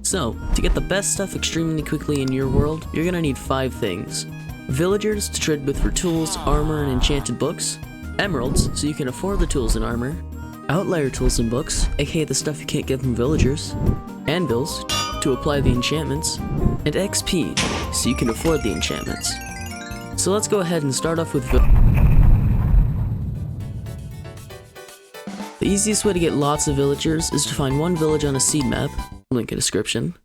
So, to get the best stuff extremely quickly in your world, you're gonna need 5 things. Villagers to trade with for tools, armor, and enchanted books. Emeralds, so you can afford the tools and armor. Outlier tools and books, aka the stuff you can't get from villagers. Anvils, to apply the enchantments. And XP, so you can afford the enchantments. So let's go ahead and start off with The easiest way to get lots of villagers is to find one village on a seed map, link in description.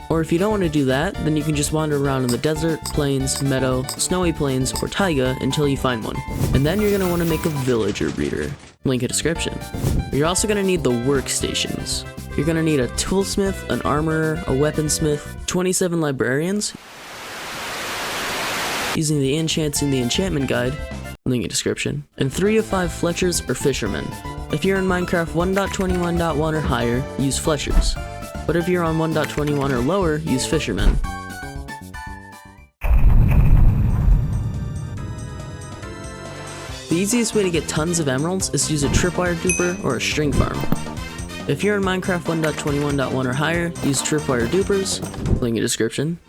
Or if you don't want to do that, then you can just wander around in the desert, plains, meadow, snowy plains, or taiga until you find one. And then you're going to want to make a villager breeder, link in description. You're also going to need the workstations. You're going to need a toolsmith, an armorer, a weaponsmith, 27 librarians, using the enchants in the enchantment guide, link in description, and 3 of 5 fletchers or fishermen. If you're in Minecraft 1.21.1 or higher, use fletchers. But if you're on 1.21 or lower, use fishermen. The easiest way to get tons of emeralds is to use a Tripwire Duper or a string farm. If you're in Minecraft 1.21.1 or higher, use Tripwire Dupers, link in description.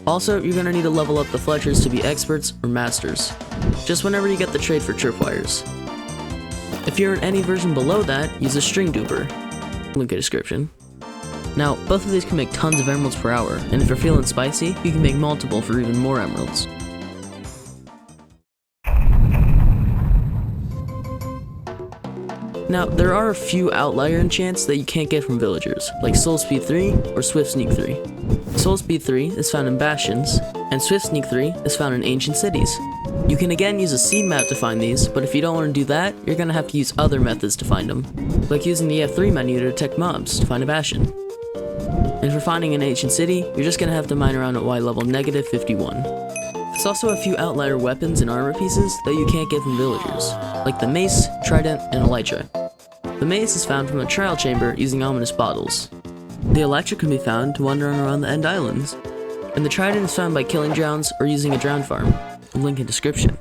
Also, you're going to need to level up the fletchers to be experts or masters, just whenever you get the trade for tripwires. If you're in any version below that, use a string duper, link in description. Now, both of these can make tons of emeralds per hour, and if you're feeling spicy, you can make multiple for even more emeralds. Now, there are a few outlier enchants that you can't get from villagers, like Soul Speed 3 or Swift Sneak 3. Soul Speed 3 is found in bastions, and Swift Sneak 3 is found in ancient cities. You can again use a seed map to find these, but if you don't want to do that, you're going to have to use other methods to find them, like using the F3 menu to detect mobs to find a bastion. And for finding an ancient city, you're just going to have to mine around at Y level -51. There's also a few outlier weapons and armor pieces that you can't get from villagers, like the mace, trident, and elytra. The mace is found from a trial chamber using ominous bottles. The elytra can be found wandering around the End Islands, and the trident is found by killing drowns or using a drown farm, link in description.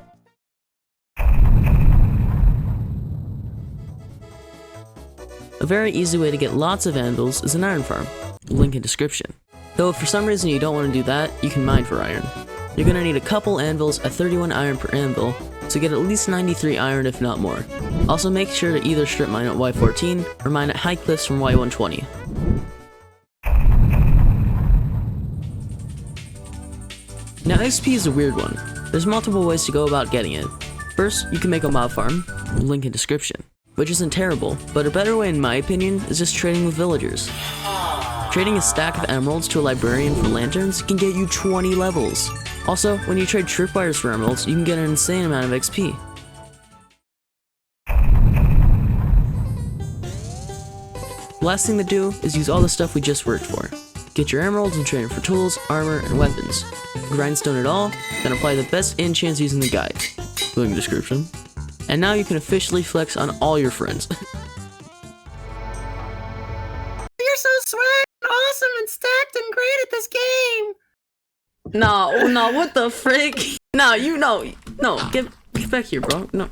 A very easy way to get lots of anvils is an iron farm, link in description. Though if for some reason you don't want to do that, you can mine for iron. You're going to need a couple anvils at 31 iron per anvil, to get at least 93 iron if not more. Also make sure to either strip mine at Y14 or mine at high cliffs from Y120. Now XP is a weird one. There's multiple ways to go about getting it. First, you can make a mob farm, link in description, which isn't terrible, but a better way in my opinion is just trading with villagers. Trading a stack of emeralds to a librarian for lanterns can get you 20 levels. Also, when you trade tripwires for emeralds, you can get an insane amount of XP. Last thing to do is use all the stuff we just worked for. Get your emeralds and trade them for tools, armor, and weapons. Grindstone it all, then apply the best enchants using the guide, link in description. And now you can officially flex on all your friends. You're so swag and awesome and stacked and great at this game! No, what the frick? No, get back here, bro. No.